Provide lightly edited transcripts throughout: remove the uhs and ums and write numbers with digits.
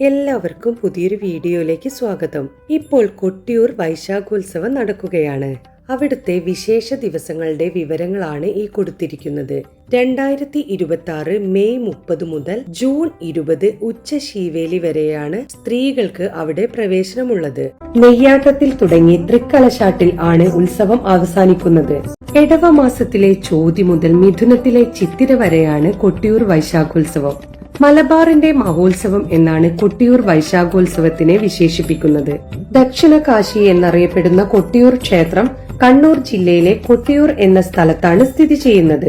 എല്ലാവർക്കും പുതിയൊരു വീഡിയോയിലേക്ക് സ്വാഗതം. ഇപ്പോൾ കൊട്ടിയൂർ വൈശാഖോത്സവം നടക്കുകയാണ്. അവിടുത്തെ വിശേഷ ദിവസങ്ങളുടെ വിവരങ്ങളാണ് ഈ കൊടുത്തിരിക്കുന്നത്. 2026 മെയ് 30 മുതൽ ജൂൺ 20 ഉച്ച ശീവേലി വരെയാണ് സ്ത്രീകൾക്ക് അവിടെ പ്രവേശനമുള്ളത്. നെയ്യാട്ടത്തിൽ തുടങ്ങി തൃക്കലശാട്ടിൽ ആണ് ഉത്സവം അവസാനിക്കുന്നത്. എടവ മാസത്തിലെ ചോതി മുതൽ മിഥുനത്തിലെ ചിത്തിര വരെയാണ് കൊട്ടിയൂർ വൈശാഖോത്സവം. മലബാറിന്റെ മഹോത്സവം എന്നാണ് കൊട്ടിയൂർ വൈശാഖോത്സവത്തിനെ വിശേഷിപ്പിക്കുന്നത്. ദക്ഷിണ കാശി എന്നറിയപ്പെടുന്ന കൊട്ടിയൂർ ക്ഷേത്രം കണ്ണൂർ ജില്ലയിലെ കൊട്ടിയൂർ എന്ന സ്ഥലത്താണ് സ്ഥിതി ചെയ്യുന്നത്.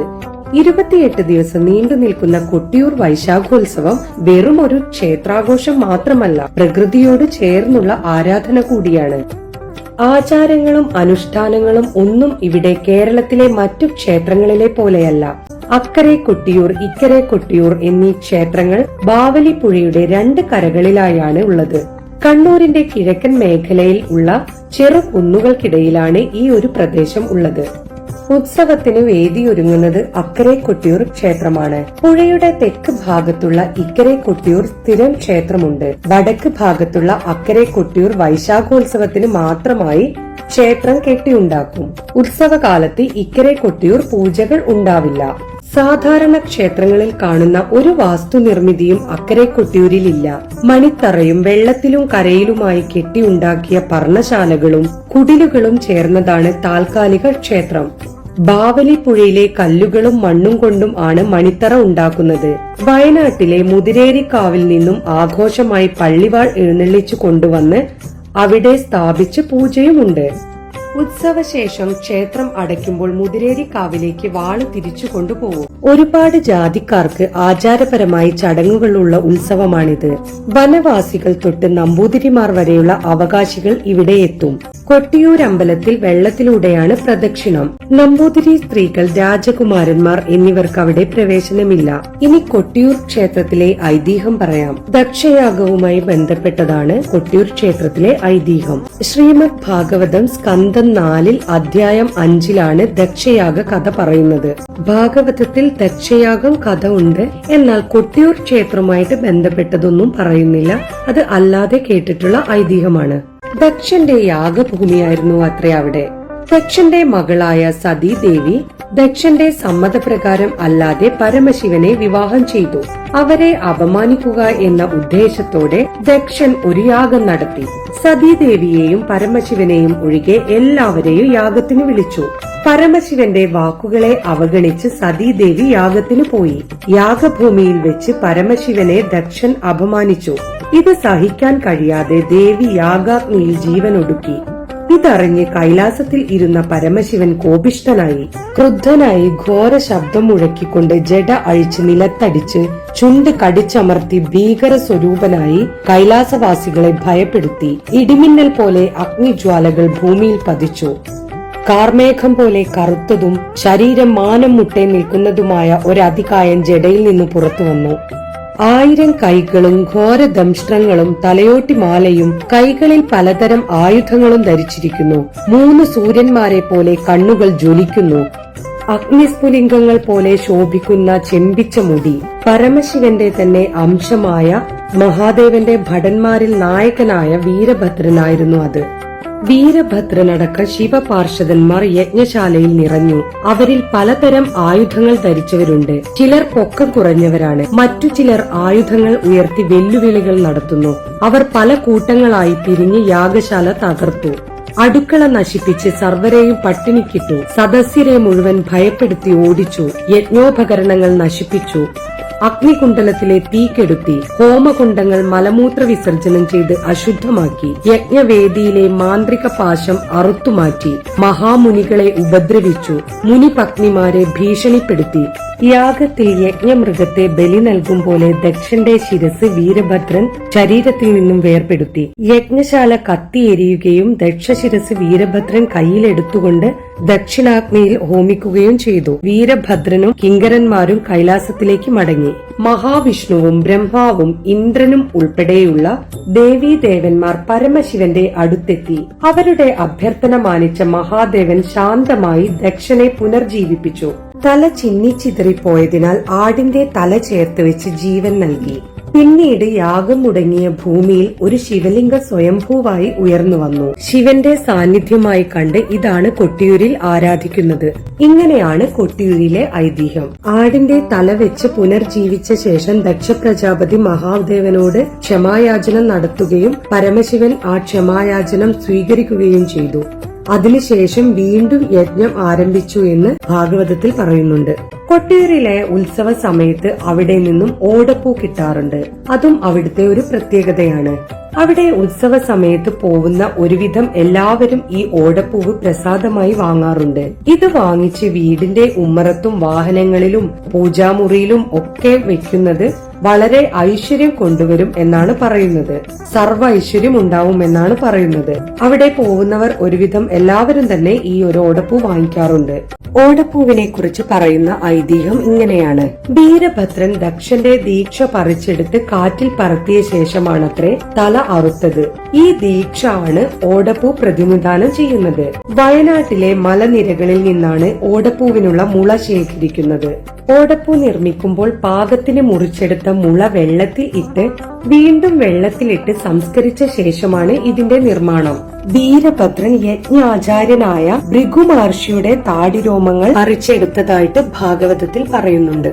28 ദിവസം നീണ്ടു നിൽക്കുന്ന കൊട്ടിയൂർ വൈശാഖോത്സവം വെറും ഒരു ക്ഷേത്രാഘോഷം മാത്രമല്ല, പ്രകൃതിയോട് ചേർന്നുള്ള ആരാധന കൂടിയാണ്. ആചാരങ്ങളും അനുഷ്ഠാനങ്ങളും ഒന്നും ഇവിടെ കേരളത്തിലെ മറ്റു ക്ഷേത്രങ്ങളിലെ പോലെയല്ല. അക്കരെ കൊട്ടിയൂർ, ഇക്കരെ കൊട്ടിയൂർ എന്നീ ക്ഷേത്രങ്ങൾ ബാവലിപ്പുഴയുടെ 2 കരകളിലായാണ് ഉള്ളത്. കണ്ണൂരിന്റെ കിഴക്കൻ മേഖലയിൽ ഉള്ള ചെറു കുന്നുകൾക്കിടയിലാണ് ഈ ഒരു പ്രദേശം ഉള്ളത്. ഉത്സവത്തിന് വേദിയൊരുങ്ങുന്നത് അക്കരെ കൊട്ടിയൂർ ക്ഷേത്രമാണ്. പുഴയുടെ തെക്ക് ഭാഗത്തുള്ള ഇക്കരെ കൊട്ടിയൂർ സ്ഥിരം ക്ഷേത്രമുണ്ട്. വടക്ക് ഭാഗത്തുള്ള അക്കരെ കൊട്ടിയൂർ വൈശാഖോത്സവത്തിന് മാത്രമായി ക്ഷേത്രം കെട്ടിയുണ്ടാക്കും. ഉത്സവകാലത്ത് ഇക്കരെ കൊട്ടിയൂർ പൂജകൾ ഉണ്ടാവില്ല. സാധാരണ ക്ഷേത്രങ്ങളിൽ കാണുന്ന ഒരു വാസ്തുനിർമ്മിതിയും അക്കരെ കൊട്ടിയൂരിലില്ല. മണിത്തറയും വെള്ളത്തിലും കരയിലുമായി കെട്ടിയുണ്ടാക്കിയ പർണശാലകളും കുടിലുകളും ചേർന്നതാണ് താൽക്കാലിക ക്ഷേത്രം. ബാവലിപ്പുഴയിലെ കല്ലുകളും മണ്ണും കൊണ്ടും ആണ് മണിത്തറ ഉണ്ടാക്കുന്നത്. വയനാട്ടിലെ മുതിരേരിക്കാവിൽ നിന്നും ആഘോഷമായി പള്ളിവാൾ എഴുന്നള്ളിച്ചു കൊണ്ടുവന്ന് അവിടെ സ്ഥാപിച്ച് പൂജയുമുണ്ട്. ഉത്സവശേഷം ക്ഷേത്രം അടയ്ക്കുമ്പോൾ മുതിരേരിക്കാവിലേക്ക് വാള് തിരിച്ചു കൊണ്ടുപോകും. ഒരുപാട് ജാതിക്കാർക്ക് ആചാരപരമായി ചടങ്ങുകളുള്ള ഉത്സവമാണിത്. വനവാസികൾ തൊട്ട് നമ്പൂതിരിമാർ വരെയുള്ള അവകാശികൾ ഇവിടെ എത്തും. കൊട്ടിയൂർ അമ്പലത്തിൽ വെള്ളത്തിലൂടെയാണ് പ്രദക്ഷിണം. നമ്പൂതിരി സ്ത്രീകൾ, രാജകുമാരന്മാർ എന്നിവർക്ക് അവിടെ പ്രവേശനമില്ല. ഇനി കൊട്ടിയൂർ ക്ഷേത്രത്തിലെ ഐതിഹ്യം പറയാം. ദക്ഷയാഗവുമായി ബന്ധപ്പെട്ടതാണ് കൊട്ടിയൂർ ക്ഷേത്രത്തിലെ ഐതിഹ്യം. ശ്രീമദ് ഭാഗവതം സ്കന്ധം 4 അധ്യായം 5 ദക്ഷയാഗ കഥ പറയുന്നത്. ഭാഗവതത്തിൽ ദക്ഷയാഗം കഥ ഉണ്ട്, എന്നാൽ കൊട്ടിയൂർ ക്ഷേത്രവുമായിട്ട് ബന്ധപ്പെട്ടതൊന്നും പറയുന്നില്ല. അത് അല്ലാതെ കേട്ടിട്ടുള്ള ഐതിഹ്യമാണ്. ദക്ഷന്റെ യാഗഭൂമിയായിരുന്നു അത്രേ അവിടെ. ദക്ഷന്റെ മകളായ സതീദേവി ദക്ഷന്റെ സമ്മതപ്രകാരം അല്ലാതെ പരമശിവനെ വിവാഹം ചെയ്തു. അവരെ അപമാനിക്കുക എന്ന ഉദ്ദേശത്തോടെ ദക്ഷൻ ഒരു യാഗം നടത്തി. സതീദേവിയെയും പരമശിവനെയും ഒഴികെ എല്ലാവരെയും യാഗത്തിന് വിളിച്ചു. പരമശിവന്റെ വാക്കുകളെ അവഗണിച്ച് സതീദേവി യാഗത്തിന് പോയി. യാഗഭൂമിയിൽ വെച്ച് പരമശിവനെ ദക്ഷൻ അപമാനിച്ചു. ഇത് സഹിക്കാൻ കഴിയാതെ ദേവി യാഗാഗ്നിയിൽ ജീവനൊടുക്കി. ഇതറിഞ്ഞ് കൈലാസത്തിൽ ഇരുന്ന പരമശിവൻ കോപിഷ്ഠനായി. ക്രുദ്ധനായി ഘോര ശബ്ദം മുഴക്കിക്കൊണ്ട് ജട അഴിച്ച് നിലത്തടിച്ച് ചുണ്ട് കടിച്ചമർത്തി ഭീകര സ്വരൂപനായി കൈലാസവാസികളെ ഭയപ്പെടുത്തി. ഇടിമിന്നൽ പോലെ അഗ്നിജ്വാലകൾ ഭൂമിയിൽ പതിച്ചു. കാർമേഘം പോലെ കറുത്തതും ശരീരം മാനം മുട്ടേ നിൽക്കുന്നതുമായ ഒരതികായൻ ജടയിൽ നിന്നു പുറത്തു വന്നു. 1000 കൈകളും ഘോരദംഷ്ട്രങ്ങളും തലയോട്ടിമാലയും കൈകളിൽ പലതരം ആയുധങ്ങളും ധരിച്ചിരിക്കുന്നു. 3 സൂര്യന്മാരെ പോലെ കണ്ണുകൾ ജ്വലിക്കുന്നു. അഗ്നിസ്ഫുലിംഗങ്ങൾ പോലെ ശോഭിക്കുന്ന ചെമ്പിച്ച മുടി. പരമശിവന്റെ തന്നെ അംശമായ മഹാദേവന്റെ ഭടന്മാരിൽ നായകനായ വീരഭദ്രനായിരുന്നു അത്. വീരഭദ്രനടക്ക ശിവപാർഷദന്മാർ യജ്ഞശാലയിൽ നിറഞ്ഞു. അവരിൽ പലതരം ആയുധങ്ങൾ ധരിച്ചവരുണ്ട്. ചിലർ പൊക്കം കുറഞ്ഞവരാണ്. മറ്റു ചിലർ ആയുധങ്ങൾ ഉയർത്തി വെല്ലുവിളികൾ നടത്തുന്നു. അവർ പല കൂട്ടങ്ങളായി തിരിഞ്ഞ് യാഗശാല തകർത്തു. അടുക്കള നശിപ്പിച്ച് സർവരെയും പട്ടിണിക്കിട്ടു. സദസ്യരെ മുഴുവൻ ഭയപ്പെടുത്തി ഓടിച്ചു. യജ്ഞോപകരണങ്ങൾ നശിപ്പിച്ചു. അഗ്നികുണ്ഡലത്തിലെ തീ കെടുത്തി. ഹോമകുണ്ഡങ്ങൾ മലമൂത്ര വിസർജനം ചെയ്ത് അശുദ്ധമാക്കി. യജ്ഞവേദിയിലെ മാന്ത്രിക പാശം അറുത്തുമാറ്റി. മഹാമുനികളെ ഉപദ്രവിച്ചു. മുനിപത്നിമാരെ ഭീഷണിപ്പെടുത്തി. യാഗത്തിൽ യജ്ഞമൃഗത്തെ ബലി നൽകും പോലെ ദക്ഷന്റെ ശിരസ് വീരഭദ്രൻ ശരീരത്തിൽ നിന്നും വേർപെടുത്തി. യജ്ഞശാല കത്തിയെരിയുകയും ദക്ഷശിരസ് വീരഭദ്രൻ കയ്യിലെടുത്തുകൊണ്ട് ദക്ഷിണാഗ്നിയിൽ ഹോമിക്കുകയും ചെയ്തു. വീരഭദ്രനും കിങ്കരന്മാരും കൈലാസത്തിലേക്ക് മടങ്ങി. മഹാവിഷ്ണുവും ബ്രഹ്മാവും ഇന്ദ്രനും ഉൾപ്പെടെയുള്ള ദേവീദേവന്മാർ പരമശിവന്റെ അടുത്തെത്തി. അവരുടെ അഭ്യർത്ഥന മാനിച്ച മഹാദേവൻ ശാന്തമായി ദക്ഷനെ പുനർജീവിപ്പിച്ചു. തല ചിന്നിച്ചിതറിപ്പോയതിനാൽ ആടിന്റെ തല ചേർത്ത് വെച്ച് ജീവൻ നൽകി. പിന്നീട് യാഗം മുടങ്ങിയ ഭൂമിയിൽ ഒരു ശിവലിംഗ സ്വയംഭൂവായി ഉയർന്നു വന്നു. ശിവന്റെ സാന്നിധ്യമായി കണ്ട് ഇതാണ് കൊട്ടിയൂരിൽ ആരാധിക്കുന്നത്. ഇങ്ങനെയാണ് കൊട്ടിയൂരിലെ ഐതിഹ്യം. ആടിന്റെ തല വെച്ച് പുനർജീവിച്ച ശേഷം ദക്ഷ പ്രജാപതി മഹാദേവനോട് ക്ഷമായാചനം നടത്തുകയും പരമശിവൻ ആ ക്ഷമായാചനം സ്വീകരിക്കുകയും ചെയ്തു. അതിനുശേഷം വീണ്ടും യജ്ഞം ആരംഭിച്ചു എന്ന് ഭാഗവതത്തിൽ പറയുന്നുണ്ട്. കൊട്ടിയൂരിലെ ഉത്സവ സമയത്ത് അവിടെ നിന്നും ഓടപ്പൂ കിട്ടാറുണ്ട്. അതും അവിടുത്തെ ഒരു പ്രത്യേകതയാണ്. അവിടെ ഉത്സവ സമയത്ത് പോകുന്ന ഒരുവിധം എല്ലാവരും ഈ ഓടപ്പൂവ് പ്രസാദമായി വാങ്ങാറുണ്ട്. ഇത് വാങ്ങിച്ച് വീടിന്റെ ഉമ്മറത്തും വാഹനങ്ങളിലും പൂജാമുറിയിലും ഒക്കെ വെക്കുന്നത് വളരെ ഐശ്വര്യം കൊണ്ടുവരും എന്നാണ് പറയുന്നത്. സർവ്വ ഐശ്വര്യം ഉണ്ടാവും എന്നാണ് പറയുന്നത്. അവിടെ പോകുന്നവർ ഒരുവിധം എല്ലാവരും തന്നെ ഈ ഒരു ഓടപ്പൂ വാങ്ങിക്കാറുണ്ട്. ഓടപ്പൂവിനെ കുറിച്ച് പറയുന്ന ഐതിഹ്യം ഇങ്ങനെയാണ്. വീരഭദ്രൻ ദക്ഷന്റെ ദീക്ഷ പറിച്ചെടുത്ത് കാറ്റിൽ പറത്തിയ ശേഷമാണത്രേ തല അറുത്തത്. ഈ ദീക്ഷ ആണ് ഓടപ്പൂ പ്രതിനിധാനം ചെയ്യുന്നത്. വയനാട്ടിലെ മലനിരകളിൽ നിന്നാണ് ഓടപ്പൂവിനുള്ള മുള ശേഖരിക്കുന്നത്. ഓടപ്പൂ നിർമ്മിക്കുമ്പോൾ പാകത്തിന് മുറിച്ചെടുത്ത മുള വെള്ളത്തിൽ ഇട്ട് വീണ്ടും വെള്ളത്തിലിട്ട് സംസ്കരിച്ച ശേഷമാണ് ഇതിന്റെ നിർമ്മാണം. വീരഭദ്രൻ യജ്ഞാചാര്യനായ ഭൃഗു മഹർഷിയുടെ താടിരോമങ്ങൾ പറിച്ചെടുത്തതായിട്ട് ഭാഗവതത്തിൽ പറയുന്നുണ്ട്.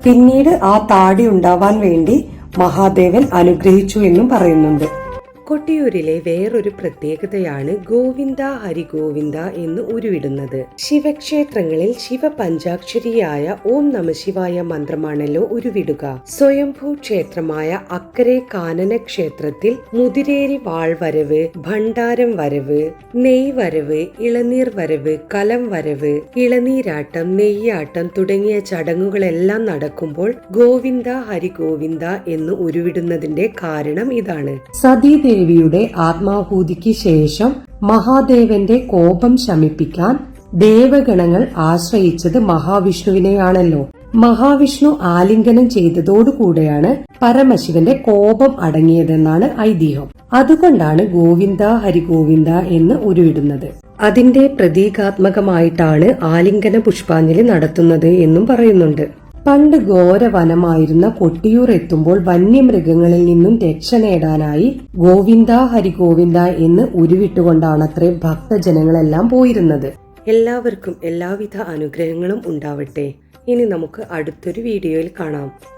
പിന്നീട് ആ താടി ഉണ്ടാവാൻ വേണ്ടി മഹാദേവൻ അനുഗ്രഹിച്ചു എന്നും പറയുന്നുണ്ട്. കൊട്ടിയൂരിലെ വേറൊരു പ്രത്യേകതയാണ് ഗോവിന്ദ ഹരിഗോവിന്ദ എന്ന് ഉരുവിടുന്നത്. ശിവക്ഷേത്രങ്ങളിൽ ശിവപഞ്ചാക്ഷരിയായ ഓം നമ ശിവായ മന്ത്രമാണല്ലോ ഉരുവിടുക. സ്വയംഭൂ ക്ഷേത്രമായ അക്കരെ കാനന ക്ഷേത്രത്തിൽ മുതിരേരി വാൾവരവ്, ഭണ്ഡാരം വരവ്, നെയ് വരവ്, ഇളനീർ വരവ്, കലം വരവ്, ഇളനീരാട്ടം, നെയ്യാട്ടം തുടങ്ങിയ ചടങ്ങുകളെല്ലാം നടക്കുമ്പോൾ ഗോവിന്ദ ഹരിഗോവിന്ദ എന്ന് ഉരുവിടുന്നതിന്റെ കാരണം ഇതാണ്. സതീദേവിയുടെ ആത്മാഹൂതിക്ക് ശേഷം മഹാദേവന്റെ കോപം ശമിപ്പിക്കാൻ ദേവഗണങ്ങൾ ആശ്രയിച്ചത് മഹാവിഷ്ണുവിനെയാണല്ലോ. മഹാവിഷ്ണു ആലിംഗനം ചെയ്തതോടുകൂടെയാണ് പരമശിവന്റെ കോപം അടങ്ങിയതെന്നാണ് ഐതിഹ്യം. അതുകൊണ്ടാണ് ഗോവിന്ദ ഹരിഗോവിന്ദ എന്ന് ഉരുവിടുന്നത്. അതിന്റെ പ്രതീകാത്മകമായിട്ടാണ് ആലിംഗന പുഷ്പാഞ്ജലി നടത്തുന്നത് എന്നും പറയുന്നുണ്ട്. പണ്ട് ഘോരവനമായിരുന്ന കൊട്ടിയൂർ എത്തുമ്പോൾ വന്യമൃഗങ്ങളിൽ നിന്നും രക്ഷ നേടാനായി ഗോവിന്ദ ഹരിഗോവിന്ദ എന്ന് ഉരുവിട്ടുകൊണ്ടാണത്രേ ഭക്തജനങ്ങളെല്ലാം പോയിരുന്നത്. എല്ലാവർക്കും എല്ലാവിധ അനുഗ്രഹങ്ങളും ഉണ്ടാവട്ടെ. ഇനി നമുക്ക് അടുത്തൊരു വീഡിയോയിൽ കാണാം.